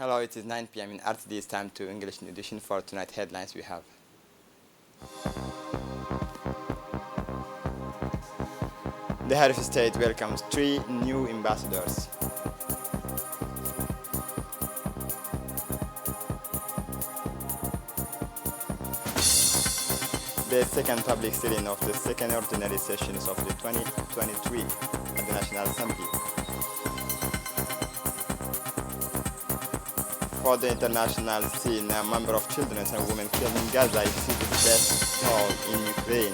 Hello, it is 9 p.m. in RTD. It's time to English New Edition for tonight headlines we have. The head of state welcomes 3 new ambassadors. The second public sitting of the second ordinary sessions of the 2023 at the National Assembly. For the international scene, a number of children and women killed in Gaza exceeded the death toll in Ukraine.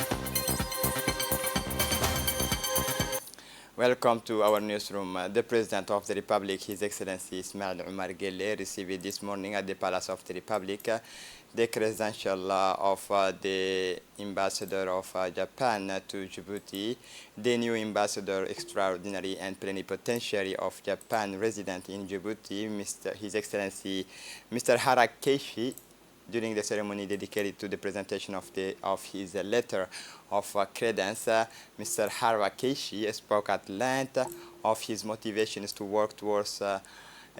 Welcome to our newsroom. The President of the Republic, His Excellency Ismail Omar Guelleh, received this morning at the Palace of the Republic the credential of the Ambassador of Japan to Djibouti, the new Ambassador Extraordinary and Plenipotentiary of Japan resident in Djibouti, His Excellency Mr. Harak Keishi. During the ceremony dedicated to the presentation of his letter of credence, Mr. Harwa Keishi spoke at length of his motivations to work towards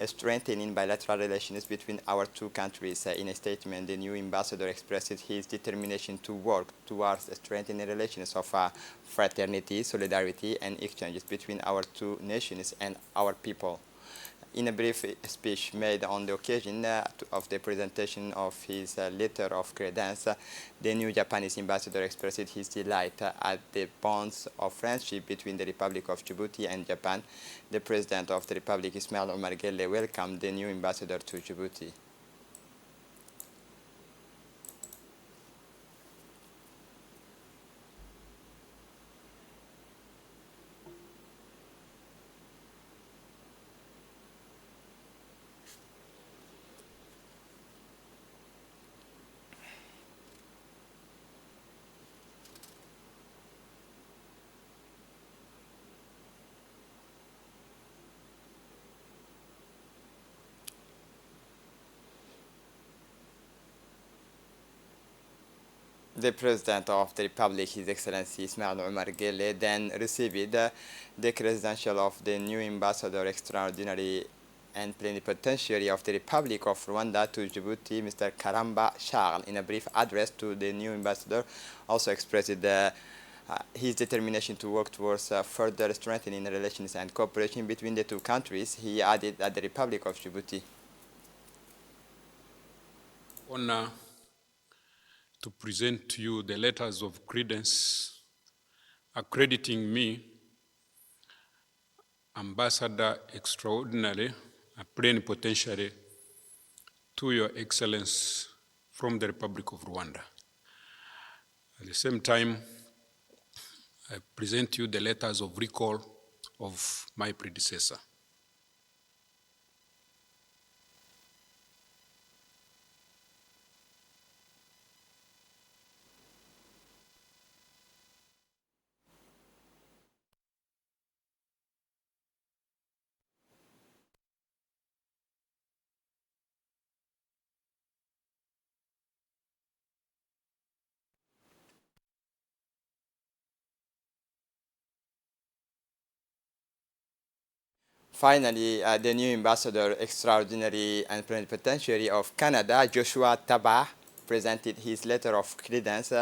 strengthening bilateral relations between our two countries. In a statement, the new ambassador expressed his determination to work towards strengthening relations of fraternity, solidarity, and exchanges between our two nations and our people. In a brief speech made on the occasion of the presentation of his letter of credence, the new Japanese ambassador expressed his delight at the bonds of friendship between the Republic of Djibouti and Japan. The President of the Republic, Ismail Omar Guelleh, welcomed the new ambassador to Djibouti. The President of the Republic, His Excellency Ismail Omar Guelleh, then received the credential of the new Ambassador Extraordinary and Plenipotentiary of the Republic of Rwanda to Djibouti, Mr. Karamba Charles. In a brief address to the new ambassador, also expressed his determination to work towards further strengthening relations and cooperation between the two countries. He added that the Republic of Djibouti Honor to present to you the letters of credence accrediting me Ambassador Extraordinary and Plenipotentiary to Your Excellence from the Republic of Rwanda. At the same time, I present you the letters of recall of my predecessor. Finally, the new Ambassador Extraordinary and Plenipotentiary of Canada, Joshua Tabah, presented his letter of credence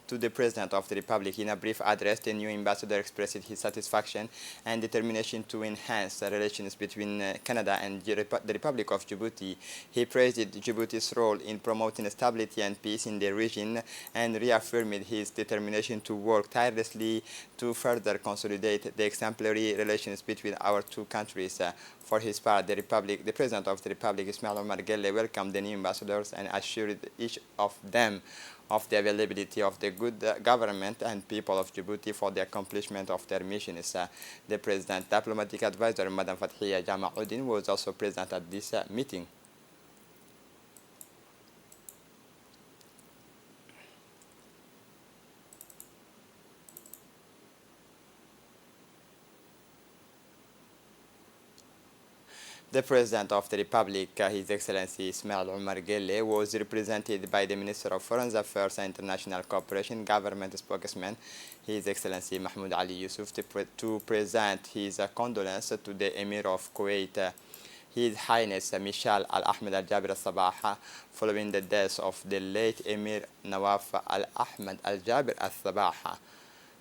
to the President of the Republic. In a brief address, the new ambassador expressed his satisfaction and determination to enhance the relations between Canada and the Republic of Djibouti. He praised Djibouti's role in promoting stability and peace in the region and reaffirmed his determination to work tirelessly to further consolidate the exemplary relations between our two countries. For his part, the President of the Republic, Ismail Omar Guelleh, welcomed the new ambassadors and assured each of them of the availability of the good government and people of Djibouti for the accomplishment of their missions. The President's diplomatic advisor, Madam Fathia Jamauddin, was also present at this meeting. The President of the Republic, His Excellency Ismail Omar Guelleh, was represented by the Minister of Foreign Affairs and International Cooperation, Government Spokesman, His Excellency Mahmoud Ali Yusuf, to present his condolences to the Emir of Kuwait. His Highness Michal Al-Ahmed Al-Jabir Al-Sabah, following the death of the late Emir Nawaf Al-Ahmed Al-Jabir Al-Sabah.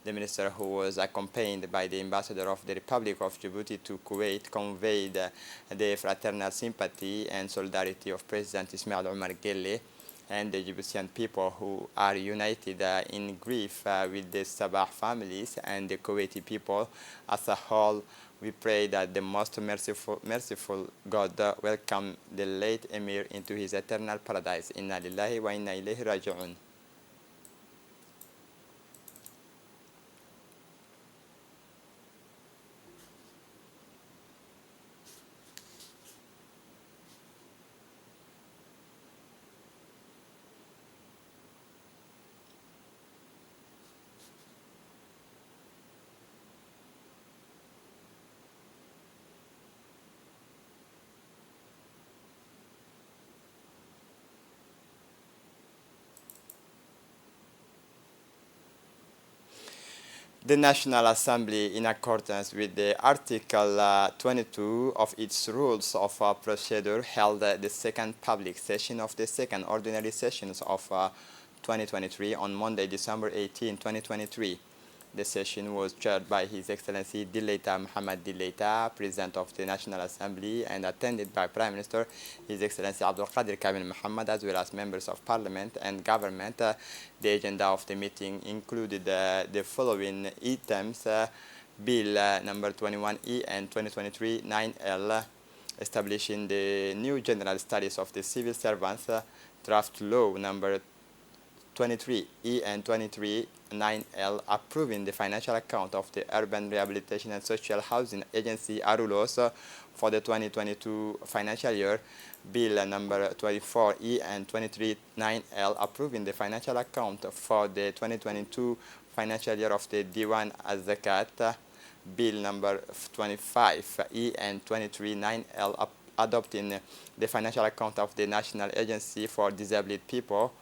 The minister, who was accompanied by the ambassador of the Republic of Djibouti to Kuwait, conveyed the fraternal sympathy and solidarity of President Ismail Omar Guelleh and the Djiboutian people, who are united in grief with the Sabah families and the Kuwaiti people as a whole. We pray that the most merciful God welcome the late Emir into his eternal paradise. Inna lillahi wa inna ilayhi raji'un. The National Assembly, in accordance with the Article 22 of its rules of procedure, held the second public session of the second ordinary sessions of 2023 on Monday, December 18, 2023. The session was chaired by His Excellency Dileita Muhammad Dileita, President of the National Assembly, and attended by Prime Minister His Excellency Abdul Qadir Kamil Muhammad, as well as members of Parliament and Government. The agenda of the meeting included the following items: Bill number 21E and 2023-9L, establishing the new general status of the civil servants, draft law number 23E and 23-9L, approving the financial account of the Urban Rehabilitation and Social Housing Agency, ARULOS, for the 2022 financial year. Bill number 24E and 23-9L, approving the financial account for the 2022 financial year of the Diwan Az-Zakat. Bill number 25E and 23-9L, adopting the financial account of the National Agency for Disabled People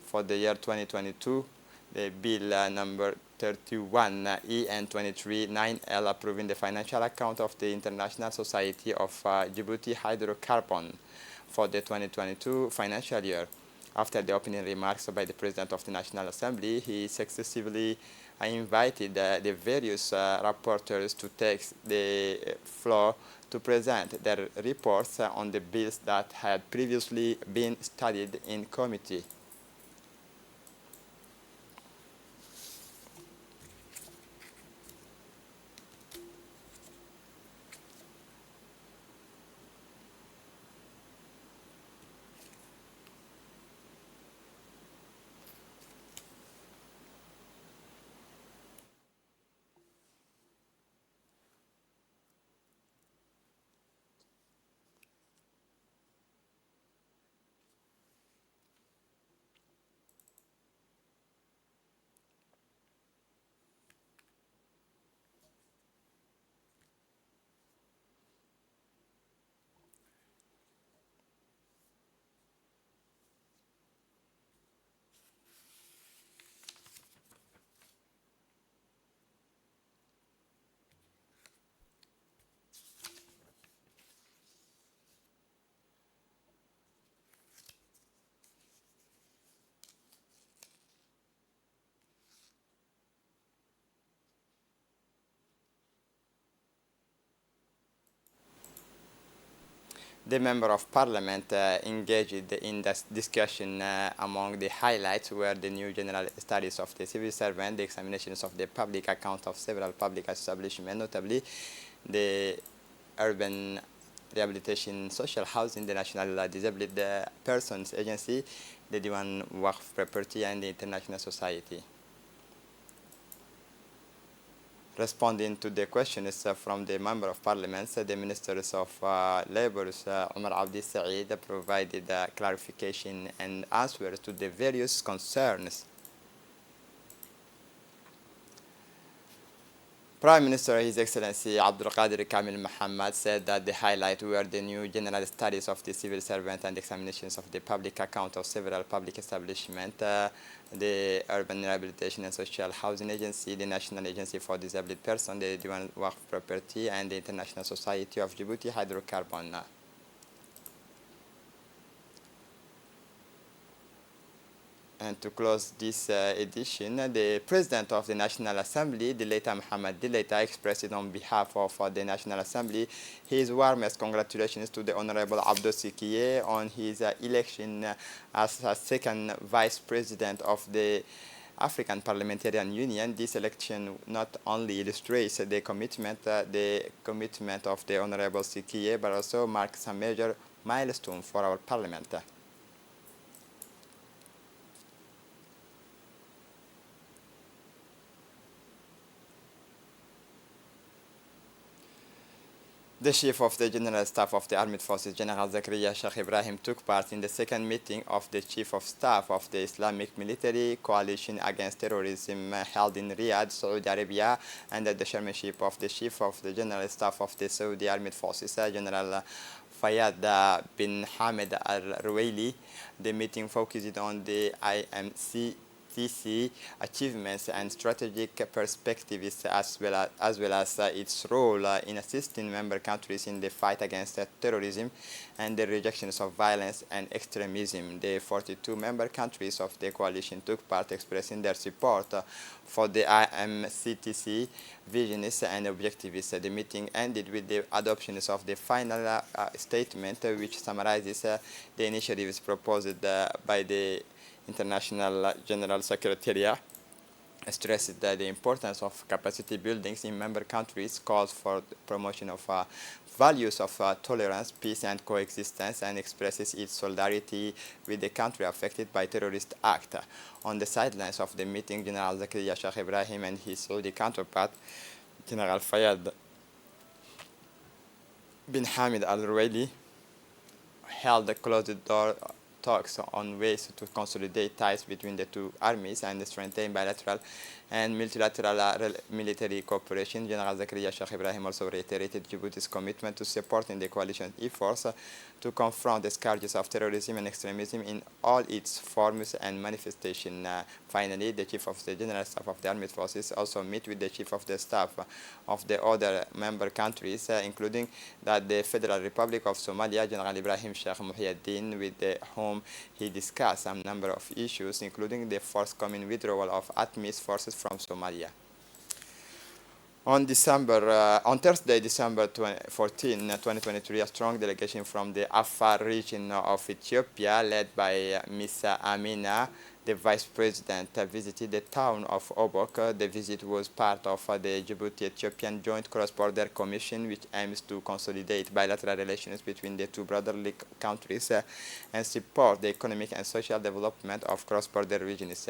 for the year 2022. The Bill number 31E and 23-9L, approving the financial account of the International Society of Djibouti Hydrocarbon for the 2022 financial year. After the opening remarks by the President of the National Assembly, he successively invited the various rapporteurs to take the floor to present their reports on the bills that had previously been studied in committee. The Member of Parliament engaged in this discussion. Among the highlights were the new general studies of the civil servant, the examinations of the public account of several public establishments, notably the Urban Rehabilitation Social Housing, the National Disabled Persons Agency, the Diwan Waqf Property, and the International Society. Responding to the questions from the Member of Parliament, the Ministers of Labour, Omar Abdi Saeed, provided clarification and answers to the various concerns. Prime Minister His Excellency Abdul Qadir Kamil Muhammad said that the highlight were the new general studies of the civil servant and examinations of the public account of several public establishments, the Urban Rehabilitation and Social Housing Agency, the National Agency for Disabled Persons, the Diwan Waqf Property, and the International Society of Djibouti Hydrocarbon. And to close this edition, the President of the National Assembly, Dileita Mohamed Dileita, expressed on behalf of the National Assembly his warmest congratulations to the Honorable Abdou Sikiye on his election as a second Vice President of the African Parliamentarian Union. This election not only illustrates the commitment of the Honorable Sikiye, but also marks a major milestone for our Parliament. The Chief of the General Staff of the Armed Forces, General Zakaria Sheikh Ibrahim, took part in the second meeting of the Chief of Staff of the Islamic Military Coalition Against Terrorism held in Riyadh, Saudi Arabia, under the chairmanship of the Chief of the General Staff of the Saudi Armed Forces, General Fayyad bin Hamid al-Ruwaili. The meeting focused on the IMC achievements and strategic perspectives, as well as its role in assisting member countries in the fight against terrorism and the rejections of violence and extremism. The 42 member countries of the coalition took part, expressing their support for the IMCTC visions and objectives. The meeting ended with the adoption of the final statement, which summarizes the initiatives proposed by the International General Secretariat, stressed the importance of capacity buildings in member countries, calls for the promotion of values of tolerance, peace and coexistence, and expresses its solidarity with the country affected by terrorist act. On the sidelines of the meeting, General Zakaria Sheikh Ibrahim and his Saudi counterpart, General Fayyad bin Hamid al-Ruwaili, held a closed-door talks on ways to consolidate ties between the two armies and strengthen bilateral and multilateral military cooperation. General Zakaria Sheikh Ibrahim also reiterated Djibouti's commitment to supporting the coalition efforts to confront the scourges of terrorism and extremism in all its forms and manifestations. Finally, the Chief of the General Staff of the Armed Forces also met with the Chief of the Staff of the other member countries, including the Federal Republic of Somalia, General Ibrahim Sheikh Muhyiddin, with whom he discussed a number of issues, including the forthcoming withdrawal of ATMIS forces from Somalia. On Thursday, December 14, 2023, a strong delegation from the Afar region of Ethiopia, led by Ms. Amina, the Vice President, visited the town of Obok. The visit was part of the Djibouti-Ethiopian Joint Cross-Border Commission, which aims to consolidate bilateral relations between the two brotherly countries and support the economic and social development of cross-border regions.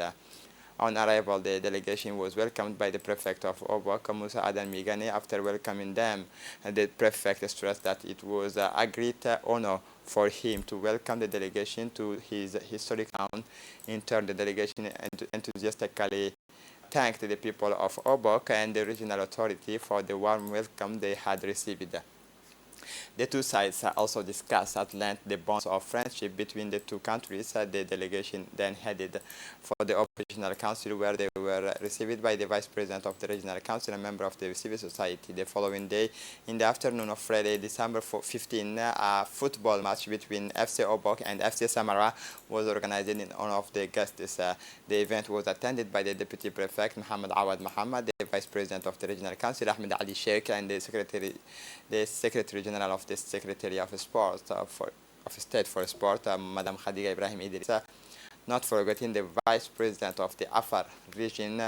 On arrival, the delegation was welcomed by the prefect of Obok, Musa Adan Migane. After welcoming them, the prefect stressed that it was a great honor for him to welcome the delegation to his historic town. In turn, the delegation enthusiastically thanked the people of Obok and the regional authority for the warm welcome they had received. The two sides also discussed at length the bonds of friendship between the two countries. The delegation then headed for the Operational Council, where they were received by the Vice President of the Regional Council, a member of the civil society. The following day, in the afternoon of Friday, December 15, a football match between FC Obok and FC Samara was organized in honor of the guests. The event was attended by the Deputy Prefect, Muhammad Awad Muhammad, the Vice President of the Regional Council, Ahmed Ali Sheikh, and the Secretary General of the Secretary of Sport of State for Sport, Madam Khadija Ibrahim Idris, not forgetting the Vice President of the Afar region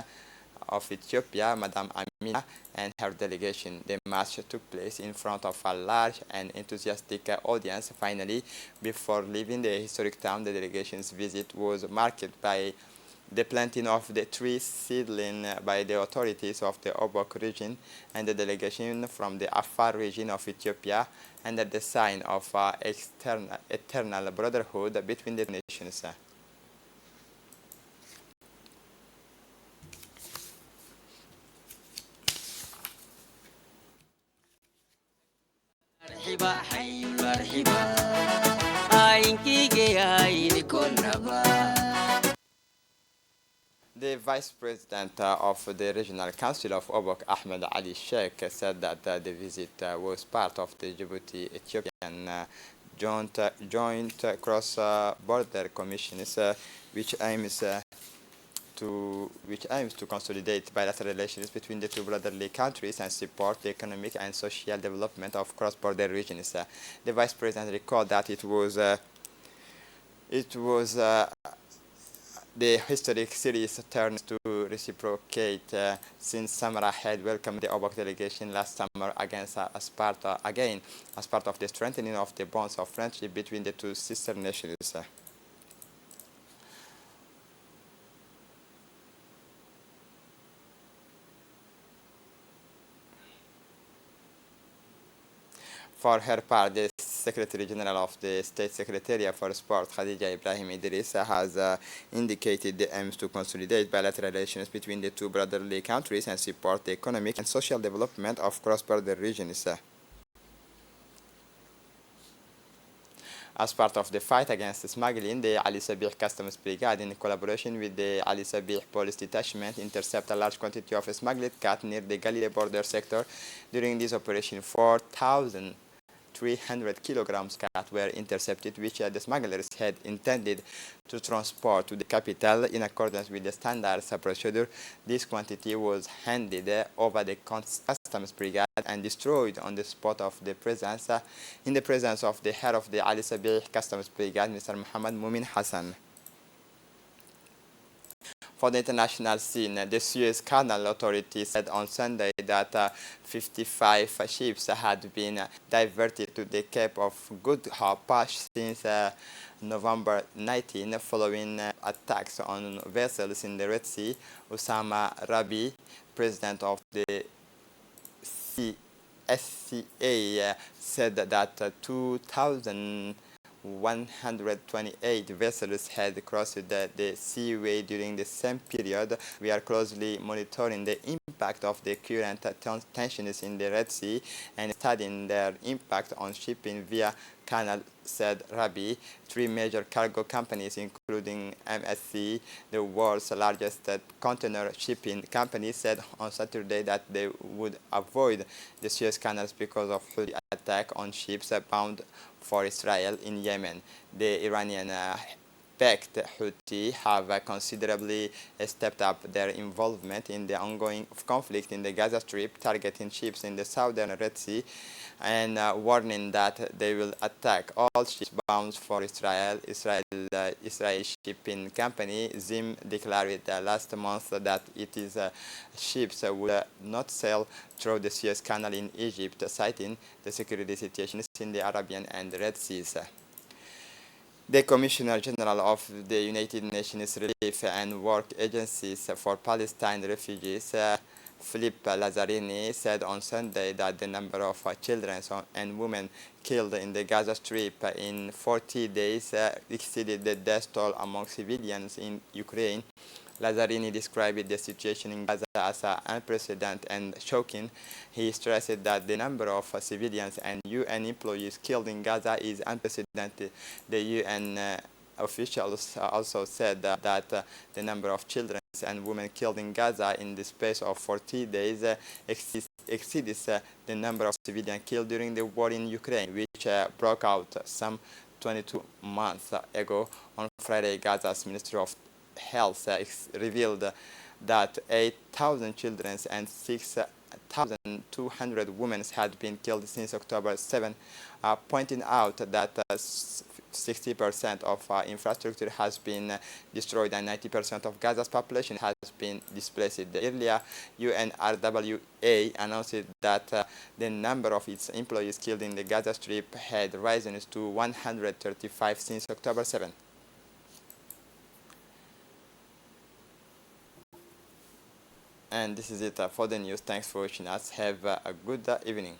of Ethiopia, Madam Amina, and her delegation. The match took place in front of a large and enthusiastic audience. Finally, before leaving the historic town, the delegation's visit was marked by the planting of the tree seedling by the authorities of the Obok region and the delegation from the Afar region of Ethiopia, under the sign of eternal brotherhood between the nations. The Vice President of the Regional Council of Obok, Ahmed Ali Sheikh, said that the visit was part of the Djibouti-Ethiopian joint cross-border commissions, which aims to consolidate bilateral relations between the two brotherly countries and support the economic and social development of cross-border regions. The Vice President recalled that the historic series turns to reciprocate since Samara had welcomed the OPEC delegation last summer as part of the strengthening of the bonds of friendship between the two sister nations. For her part, the Secretary General of the State Secretariat for Sport, Khadija Ibrahim Idris, has indicated the aims to consolidate bilateral relations between the two brotherly countries and support the economic and social development of cross-border regions. As part of the fight against smuggling, the Ali Sabih Customs Brigade, in collaboration with the Ali Sabih Police Detachment, intercepted a large quantity of smuggled cat near the Galilee border sector. During this operation, 4,300 kilograms cat were intercepted, which the smugglers had intended to transport to the capital in accordance with the standards procedure. This quantity was handed over the Customs Brigade and destroyed on the spot of the presence, in the presence of the head of the Ali Sabih Customs Brigade, Mr. Muhammad Mumin Hassan. For the international scene, the Suez Canal Authority said on Sunday that 55 ships had been diverted to the Cape of Good Hope since November 19 following attacks on vessels in the Red Sea. Osama Rabi, president of the SCA, said that 2,128 vessels had crossed the seaway during the same period. We are closely monitoring the impact of the current tensions in the Red Sea and studying their impact on shipping via canal, said Rabi. Three major cargo companies, including MSC, the world's largest container shipping company, said on Saturday that they would avoid the Suez canals because of Houthi attack on ships bound for Israel in Yemen. The Iranian-backed Houthi have considerably stepped up their involvement in the ongoing conflict in the Gaza Strip, targeting ships in the southern Red Sea and warning that they will attack all ships bound for Israel. Israel shipping company ZIM declared last month that its ships would not sail through the Suez Canal in Egypt, citing the security situation in the Arabian and Red Seas. The Commissioner General of the United Nations Relief and Work Agencies for Palestine Refugees, Philippe Lazzarini, said on Sunday that the number of children and women killed in the Gaza Strip in 40 days exceeded the death toll among civilians in Ukraine. Lazzarini described the situation in Gaza as unprecedented and shocking. He stressed that the number of civilians and UN employees killed in Gaza is unprecedented. The UN officials also said that the number of children and women killed in Gaza in the space of 40 days exceeds the number of civilians killed during the war in Ukraine, which broke out some 22 months ago. On Friday, Gaza's Ministry of Health revealed that 8,000 children and 6,200 women had been killed since October 7, pointing out that 60% of infrastructure has been destroyed and 90% of Gaza's population has been displaced. Earlier, UNRWA announced that the number of its employees killed in the Gaza Strip had risen to 135 since October 7. And this is it for the news. Thanks for watching us. Have a good evening.